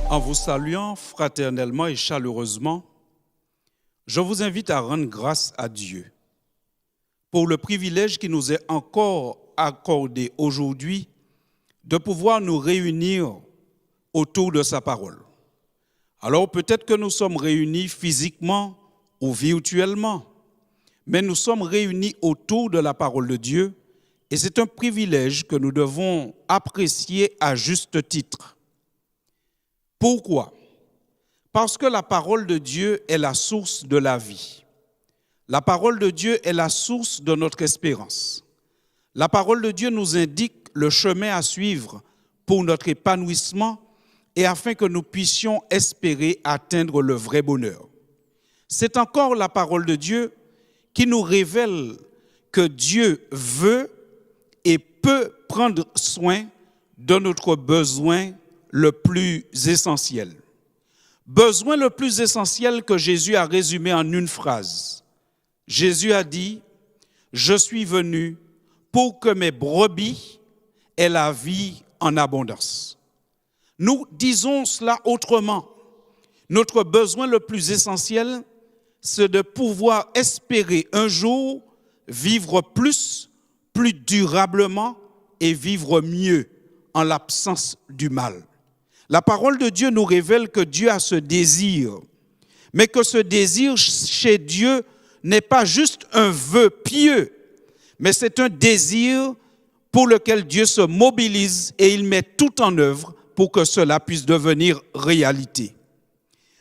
En vous saluant fraternellement et chaleureusement, je vous invite à rendre grâce à Dieu pour le privilège qui nous est encore accordé aujourd'hui de pouvoir nous réunir autour de sa parole. Alors peut-être que nous sommes réunis physiquement ou virtuellement, mais nous sommes réunis autour de la parole de Dieu et c'est un privilège que nous devons apprécier à juste titre. Pourquoi? Parce que la parole de Dieu est la source de la vie. La parole de Dieu est la source de notre espérance. La parole de Dieu nous indique le chemin à suivre pour notre épanouissement et afin que nous puissions espérer atteindre le vrai bonheur. C'est encore la parole de Dieu qui nous révèle que Dieu veut et peut prendre soin de notre besoin le plus essentiel. Besoin le plus essentiel que Jésus a résumé en une phrase. Jésus a dit, « Je suis venu pour que mes brebis aient la vie en abondance. » Nous disons cela autrement. Notre besoin le plus essentiel, c'est de pouvoir espérer un jour vivre plus durablement et vivre mieux en l'absence du mal. La parole de Dieu nous révèle que Dieu a ce désir, mais que ce désir chez Dieu n'est pas juste un vœu pieux, mais c'est un désir pour lequel Dieu se mobilise et il met tout en œuvre pour que cela puisse devenir réalité.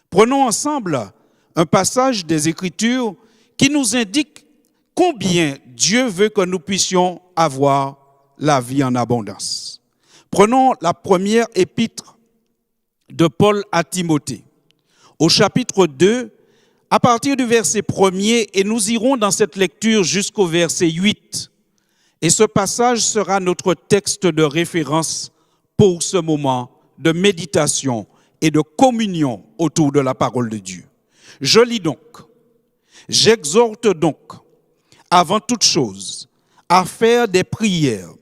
Prenons ensemble un passage des Écritures qui nous indique combien Dieu veut que nous puissions avoir la vie en abondance. Prenons la première épître de Paul à Timothée, au chapitre 2, à partir du verset 1er, et nous irons dans cette lecture jusqu'au verset 8. Et ce passage sera notre texte de référence pour ce moment de méditation et de communion autour de la parole de Dieu. Je lis donc, « J'exhorte donc, avant toute chose, à faire des prières,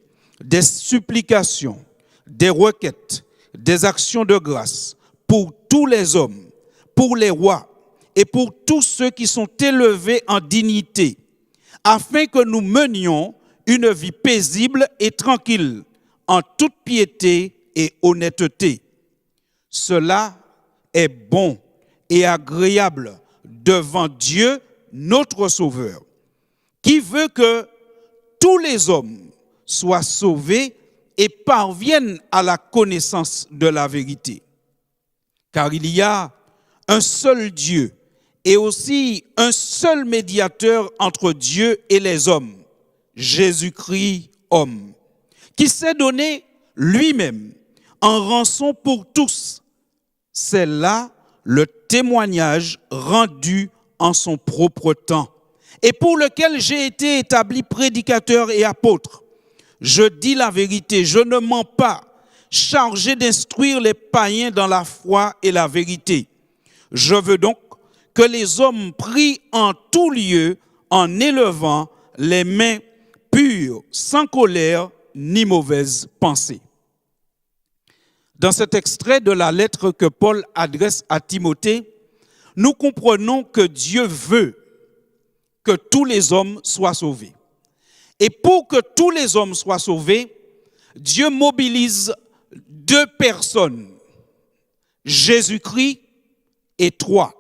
des supplications, des requêtes, des actions de grâce pour tous les hommes, pour les rois et pour tous ceux qui sont élevés en dignité, afin que nous menions une vie paisible et tranquille, en toute piété et honnêteté. Cela est bon et agréable devant Dieu, notre Sauveur, qui veut que tous les hommes soient sauvés et parviennent à la connaissance de la vérité. Car il y a un seul Dieu et aussi un seul médiateur entre Dieu et les hommes, Jésus-Christ, homme, qui s'est donné lui-même en rançon pour tous. C'est là le témoignage rendu en son propre temps et pour lequel j'ai été établi prédicateur et apôtre. Je dis la vérité, je ne mens pas, chargé d'instruire les païens dans la foi et la vérité. Je veux donc que les hommes prient en tout lieu en élevant les mains pures, sans colère ni mauvaise pensée. Dans cet extrait de la lettre que Paul adresse à Timothée, nous comprenons que Dieu veut que tous les hommes soient sauvés. Et pour que tous les hommes soient sauvés, Dieu mobilise deux personnes, Jésus-Christ et toi.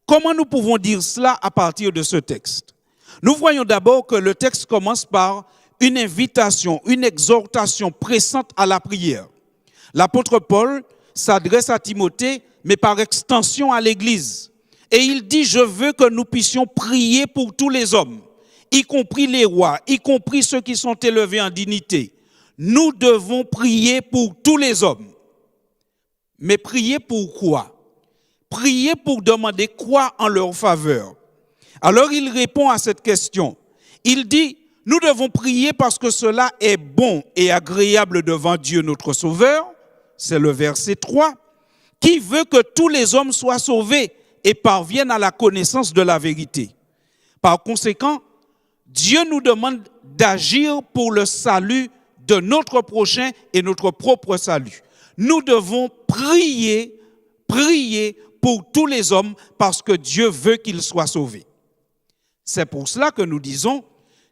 Comment nous pouvons dire cela à partir de ce texte? Nous voyons d'abord que le texte commence par une invitation, une exhortation pressante à la prière. L'apôtre Paul s'adresse à Timothée, mais par extension à l'Église. Et il dit, je veux que nous puissions prier pour tous les hommes, y compris les rois, y compris ceux qui sont élevés en dignité. Nous devons prier pour tous les hommes. Mais prier pour quoi? Prier pour demander quoi en leur faveur? Alors il répond à cette question. Il dit, nous devons prier parce que cela est bon et agréable devant Dieu notre Sauveur. C'est le verset 3. Qui veut que tous les hommes soient sauvés et parviennent à la connaissance de la vérité. Par conséquent, Dieu nous demande d'agir pour le salut de notre prochain et notre propre salut. nous devons prier pour tous les hommes parce que Dieu veut qu'ils soient sauvés. C'est pour cela que nous disons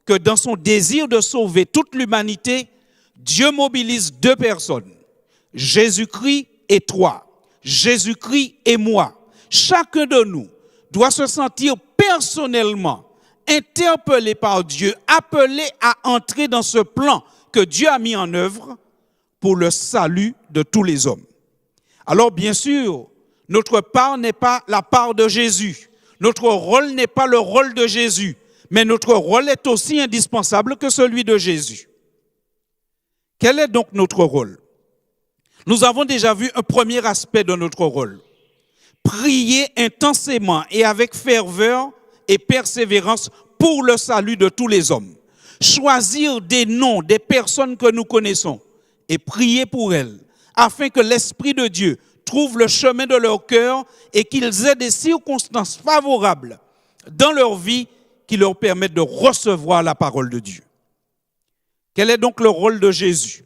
que dans son désir de sauver toute l'humanité, Dieu mobilise deux personnes, Jésus-Christ et toi, Jésus-Christ et moi. Chacun de nous doit se sentir personnellement interpellé par Dieu, appelé à entrer dans ce plan que Dieu a mis en œuvre pour le salut de tous les hommes. Alors bien sûr, notre part n'est pas la part de Jésus, notre rôle n'est pas le rôle de Jésus, mais notre rôle est aussi indispensable que celui de Jésus. Quel est donc notre rôle? Nous avons déjà vu un premier aspect de notre rôle. Prier intensément et avec ferveur et persévérance pour le salut de tous les hommes. Choisir des noms des personnes que nous connaissons et prier pour elles, afin que l'Esprit de Dieu trouve le chemin de leur cœur et qu'ils aient des circonstances favorables dans leur vie qui leur permettent de recevoir la parole de Dieu. Quel est donc le rôle de Jésus?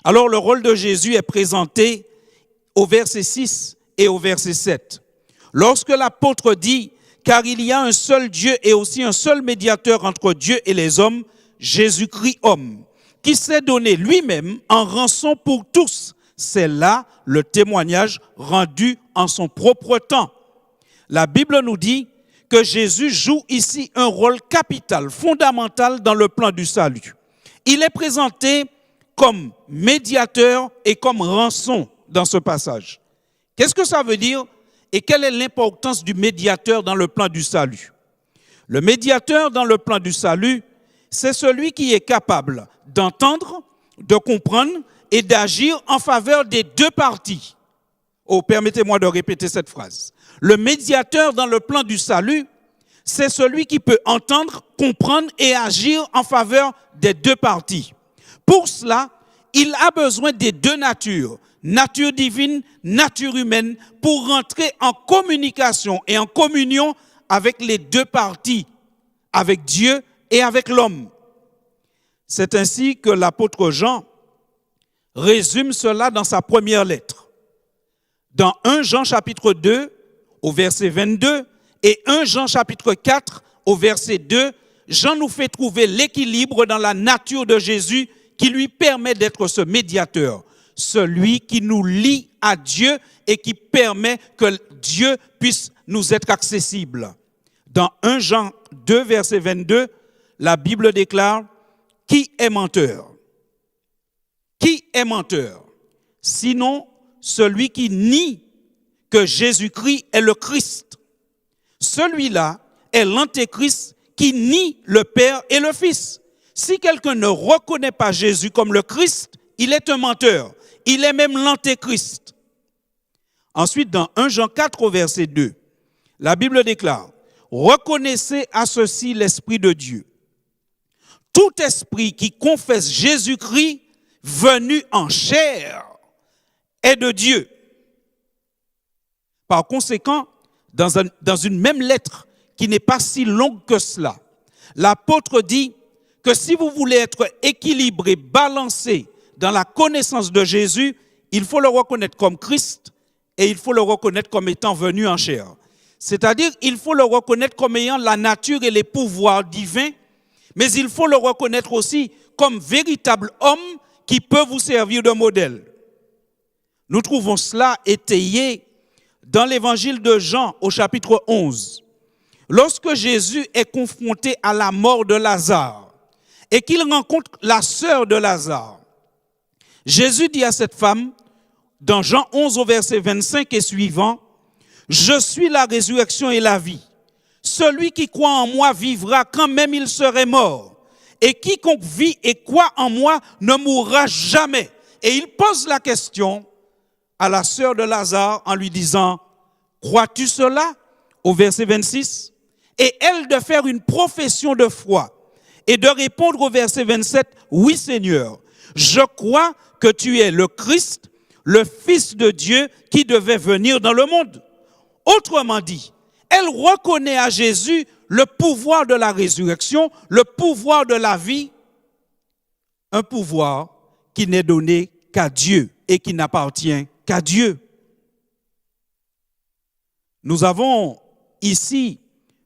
Alors le rôle de Jésus est présenté au verset 6 et au verset 7. Lorsque l'apôtre dit « Car il y a un seul Dieu et aussi un seul médiateur entre Dieu et les hommes, Jésus-Christ homme, qui s'est donné lui-même en rançon pour tous. » C'est là le témoignage rendu en son propre temps. La Bible nous dit que Jésus joue ici un rôle capital, fondamental dans le plan du salut. Il est présenté comme médiateur et comme rançon dans ce passage. Qu'est-ce que ça veut dire et quelle est l'importance du médiateur dans le plan du salut? Le médiateur dans le plan du salut, c'est celui qui est capable d'entendre, de comprendre et d'agir en faveur des deux parties. Oh, permettez-moi de répéter cette phrase. Le médiateur dans le plan du salut, c'est celui qui peut entendre, comprendre et agir en faveur des deux parties. Pour cela, il a besoin des deux natures, nature divine, nature humaine, pour rentrer en communication et en communion avec les deux parties, avec Dieu et avec l'homme. C'est ainsi que l'apôtre Jean résume cela dans sa première lettre. Dans 1 Jean chapitre 2 au verset 22 et 1 Jean chapitre 4 au verset 2, Jean nous fait trouver l'équilibre dans la nature de Jésus qui lui permet d'être ce médiateur, celui qui nous lie à Dieu et qui permet que Dieu puisse nous être accessible. Dans 1 Jean 2 verset 22, la Bible déclare « Qui est menteur ? Qui est menteur ? Sinon celui qui nie que Jésus-Christ est le Christ. Celui-là est l'antéchrist qui nie le Père et le Fils. Si quelqu'un ne reconnaît pas Jésus comme le Christ, il est un menteur. Il est même l'antéchrist. » Ensuite, dans 1 Jean 4 au verset 2, la Bible déclare « Reconnaissez à ceci l'Esprit de Dieu. Tout esprit qui confesse Jésus-Christ venu en chair est de Dieu. » Par conséquent, dans une même lettre qui n'est pas si longue que cela, l'apôtre dit que si vous voulez être équilibré, balancé dans la connaissance de Jésus, il faut le reconnaître comme Christ et il faut le reconnaître comme étant venu en chair. C'est-à-dire, il faut le reconnaître comme ayant la nature et les pouvoirs divins, mais il faut le reconnaître aussi comme véritable homme qui peut vous servir de modèle. Nous trouvons cela étayé dans l'évangile de Jean au chapitre 11. Lorsque Jésus est confronté à la mort de Lazare et qu'il rencontre la sœur de Lazare, Jésus dit à cette femme, dans Jean 11 au verset 25 et suivant, « Je suis la résurrection et la vie. Celui qui croit en moi vivra quand même il serait mort. Et quiconque vit et croit en moi ne mourra jamais. » Et il pose la question à la sœur de Lazare en lui disant, « Crois-tu cela ?» au verset 26. Et elle de faire une profession de foi et de répondre au verset 27, « Oui Seigneur, je crois que tu es le Christ, le Fils de Dieu qui devait venir dans le monde. » Autrement dit, elle reconnaît à Jésus le pouvoir de la résurrection, le pouvoir de la vie, un pouvoir qui n'est donné qu'à Dieu et qui n'appartient qu'à Dieu. Nous avons ici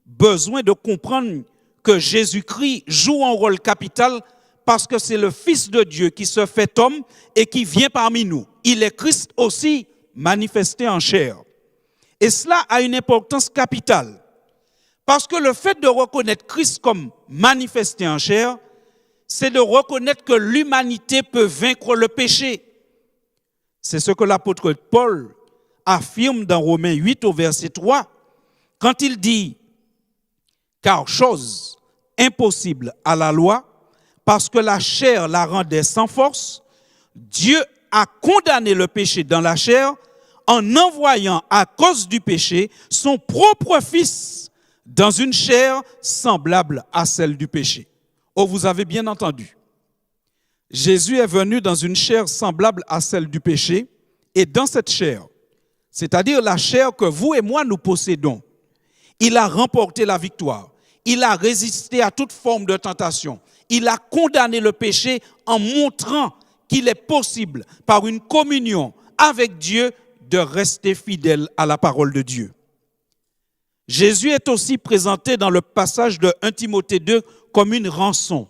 besoin de comprendre que Jésus-Christ joue un rôle capital parce que c'est le Fils de Dieu qui se fait homme et qui vient parmi nous. Il est Christ aussi manifesté en chair. Et cela a une importance capitale. Parce que le fait de reconnaître Christ comme manifesté en chair, c'est de reconnaître que l'humanité peut vaincre le péché. C'est ce que l'apôtre Paul affirme dans Romains 8 au verset 3, quand il dit « Car chose impossible à la loi, parce que la chair la rendait sans force, Dieu a condamné le péché dans la chair en envoyant à cause du péché son propre Fils dans une chair semblable à celle du péché. » Oh, vous avez bien entendu. Jésus est venu dans une chair semblable à celle du péché, et dans cette chair, c'est-à-dire la chair que vous et moi nous possédons, il a remporté la victoire. Il a résisté à toute forme de tentation. Il a condamné le péché en montrant qu'il est possible, par une communion avec Dieu, de rester fidèle à la parole de Dieu. Jésus est aussi présenté dans le passage de 1 Timothée 2 comme une rançon.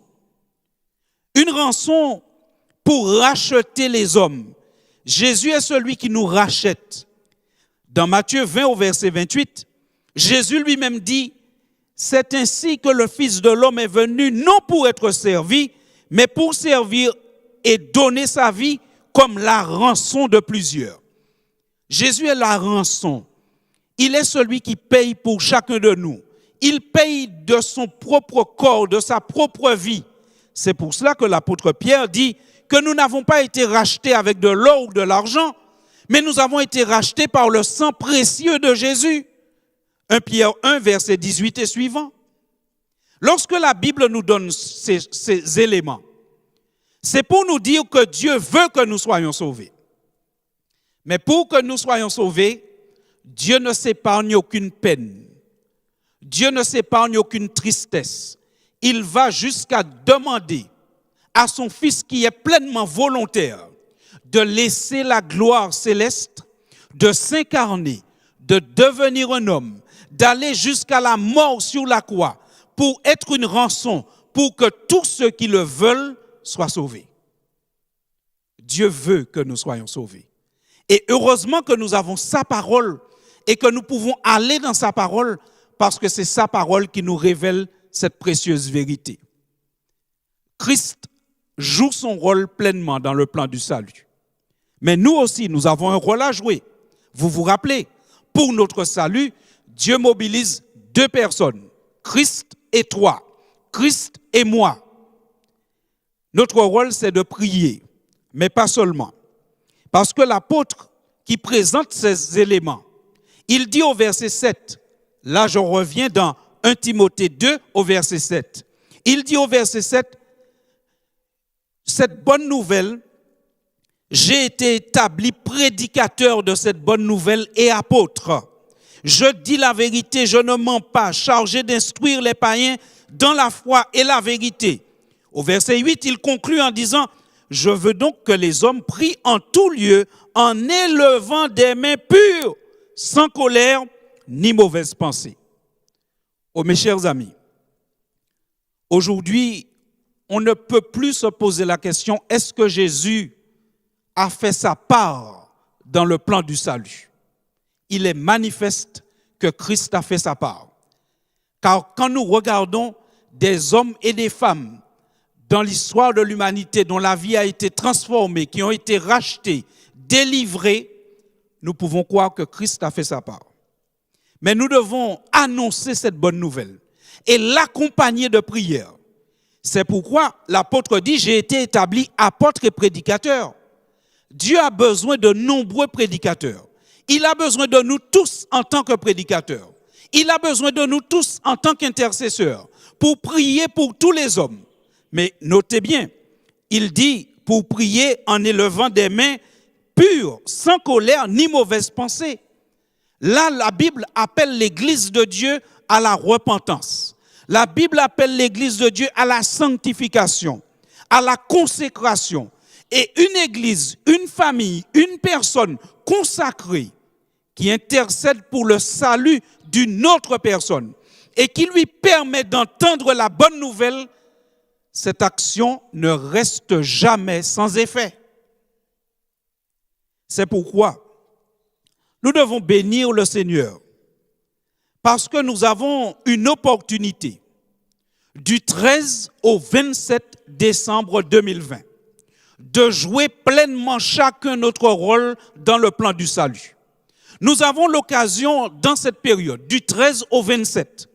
Une rançon pour racheter les hommes. Jésus est celui qui nous rachète. Dans Matthieu 20 au verset 28, Jésus lui-même dit « C'est ainsi que le Fils de l'homme est venu, non pour être servi, mais pour servir et donner sa vie comme la rançon de plusieurs. » Jésus est la rançon. Il est celui qui paye pour chacun de nous. Il paye de son propre corps, de sa propre vie. C'est pour cela que l'apôtre Pierre dit que nous n'avons pas été rachetés avec de l'or ou de l'argent, mais nous avons été rachetés par le sang précieux de Jésus. 1 Pierre 1, verset 18 et suivant. Lorsque la Bible nous donne ces éléments, c'est pour nous dire que Dieu veut que nous soyons sauvés. Mais pour que nous soyons sauvés, Dieu ne s'épargne aucune peine. Dieu ne s'épargne aucune tristesse. Il va jusqu'à demander à son Fils qui est pleinement volontaire de laisser la gloire céleste, de s'incarner, de devenir un homme, d'aller jusqu'à la mort sur la croix pour être une rançon, pour que tous ceux qui le veulent soient sauvés. Dieu veut que nous soyons sauvés. Et heureusement que nous avons sa parole et que nous pouvons aller dans sa parole parce que c'est sa parole qui nous révèle cette précieuse vérité. Christ joue son rôle pleinement dans le plan du salut. Mais nous aussi, nous avons un rôle à jouer. Vous vous rappelez, pour notre salut, Dieu mobilise deux personnes, Christ et toi, Christ et moi. Notre rôle, c'est de prier, mais pas seulement. Parce que l'apôtre qui présente ces éléments, il dit au verset 7, là je reviens dans 1 Timothée 2 au verset 7. Il dit au verset 7, cette bonne nouvelle, j'ai été établi prédicateur de cette bonne nouvelle et apôtre. Je dis la vérité, je ne mens pas, chargé d'instruire les païens dans la foi et la vérité. Au verset 8, il conclut en disant, je veux donc que les hommes prient en tout lieu en élevant des mains pures, sans colère ni mauvaise pensée. Oh mes chers amis, aujourd'hui, on ne peut plus se poser la question, est-ce que Jésus a fait sa part dans le plan du salut? Il est manifeste que Christ a fait sa part. Car quand nous regardons des hommes et des femmes dans l'histoire de l'humanité dont la vie a été transformée, qui ont été rachetés, délivrés, nous pouvons croire que Christ a fait sa part. Mais nous devons annoncer cette bonne nouvelle et l'accompagner de prières. C'est pourquoi l'apôtre dit, j'ai été établi apôtre et prédicateur. Dieu a besoin de nombreux prédicateurs. Il a besoin de nous tous en tant que prédicateurs. Il a besoin de nous tous en tant qu'intercesseurs pour prier pour tous les hommes. Mais notez bien, il dit pour prier en élevant des mains pures, sans colère ni mauvaise pensée. Là, la Bible appelle l'Église de Dieu à la repentance. La Bible appelle l'Église de Dieu à la sanctification, à la consécration. et une église, une famille, une personne consacrée qui intercède pour le salut d'une autre personne et qui lui permet d'entendre la bonne nouvelle, cette action ne reste jamais sans effet. C'est pourquoi nous devons bénir le Seigneur, parce que nous avons une opportunité du 13 au 27 décembre 2020 de jouer pleinement chacun notre rôle dans le plan du salut. Nous avons l'occasion dans cette période, du 13 au 27,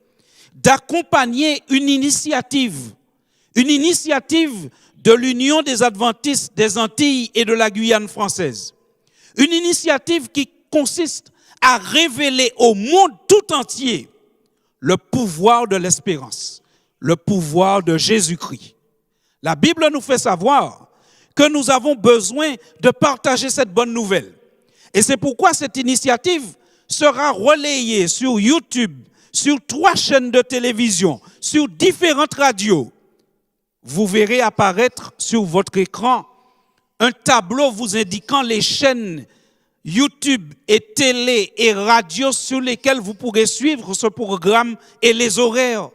d'accompagner une initiative de l'Union des Adventistes des Antilles et de la Guyane française. Une initiative qui consiste à révéler au monde tout entier le pouvoir de l'espérance, le pouvoir de Jésus-Christ. La Bible nous fait savoir que nous avons besoin de partager cette bonne nouvelle. Et c'est pourquoi cette initiative sera relayée sur YouTube, sur 3 chaînes de télévision, sur différentes radios. Vous verrez apparaître sur votre écran un tableau vous indiquant les chaînes YouTube et télé et radio sur lesquelles vous pourrez suivre ce programme et les horaires.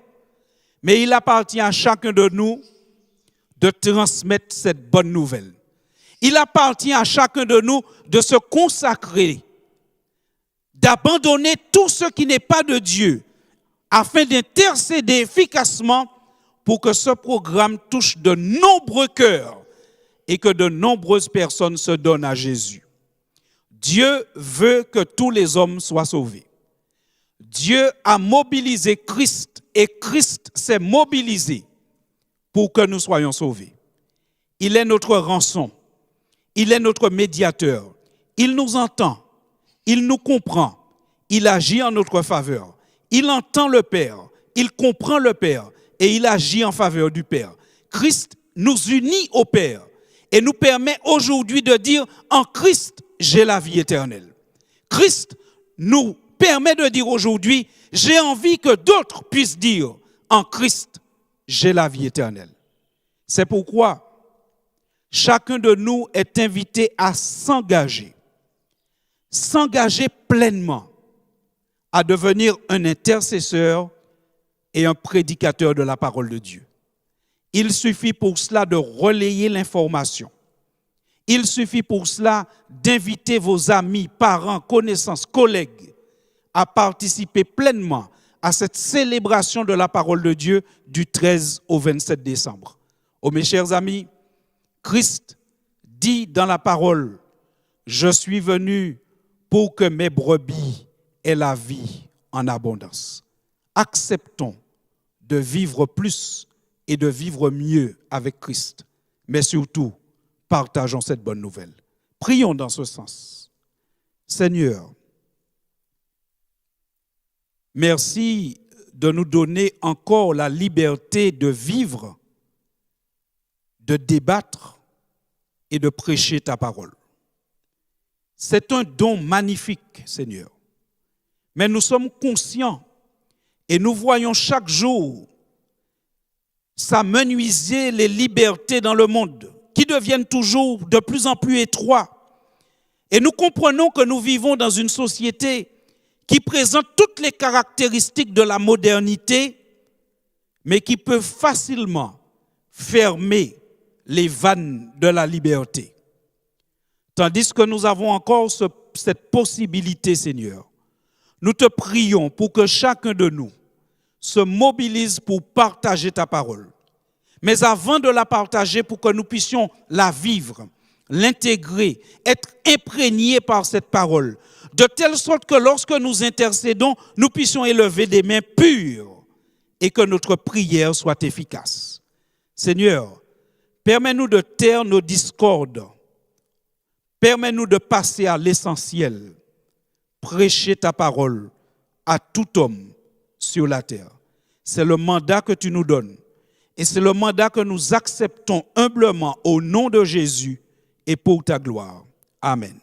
Mais il appartient à chacun de nous de transmettre cette bonne nouvelle. Il appartient à chacun de nous de se consacrer, d'abandonner tout ce qui n'est pas de Dieu, afin d'intercéder efficacement pour que ce programme touche de nombreux cœurs et que de nombreuses personnes se donnent à Jésus. Dieu veut que tous les hommes soient sauvés. Dieu a mobilisé Christ et Christ s'est mobilisé pour que nous soyons sauvés. Il est notre rançon. Il est notre médiateur. Il nous entend. Il nous comprend. Il agit en notre faveur. Il entend le Père. Il comprend le Père. Et il agit en faveur du Père. Christ nous unit au Père et nous permet aujourd'hui de dire en Christ, j'ai la vie éternelle. Christ nous permet de dire aujourd'hui, j'ai envie que d'autres puissent dire en Christ, j'ai la vie éternelle. C'est pourquoi chacun de nous est invité à s'engager pleinement à devenir un intercesseur et un prédicateur de la parole de Dieu. Il suffit pour cela de relayer l'information. Il suffit pour cela d'inviter vos amis, parents, connaissances, collègues à participer pleinement à cette célébration de la parole de Dieu du 13 au 27 décembre. Oh mes chers amis, Christ dit dans la parole, « Je suis venu pour que mes brebis aient la vie en abondance. » Acceptons de vivre plus et de vivre mieux avec Christ, mais surtout, partageons cette bonne nouvelle. Prions dans ce sens. Seigneur, merci de nous donner encore la liberté de vivre, de débattre et de prêcher ta parole. C'est un don magnifique, Seigneur. Mais nous sommes conscients et nous voyons chaque jour s'amenuiser les libertés dans le monde qui deviennent toujours de plus en plus étroites. Et nous comprenons que nous vivons dans une société qui présente toutes les caractéristiques de la modernité, mais qui peut facilement fermer les vannes de la liberté. Tandis que nous avons encore cette possibilité, Seigneur, nous te prions pour que chacun de nous se mobilise pour partager ta parole. Mais avant de la partager, pour que nous puissions la vivre, l'intégrer, être imprégnés par cette parole, de telle sorte que lorsque nous intercédons, nous puissions élever des mains pures et que notre prière soit efficace. Seigneur, permets-nous de taire nos discordes. Permets-nous de passer à l'essentiel. Prêcher ta parole à tout homme sur la terre. C'est le mandat que tu nous donnes. Et c'est le mandat que nous acceptons humblement au nom de Jésus et pour ta gloire. Amen.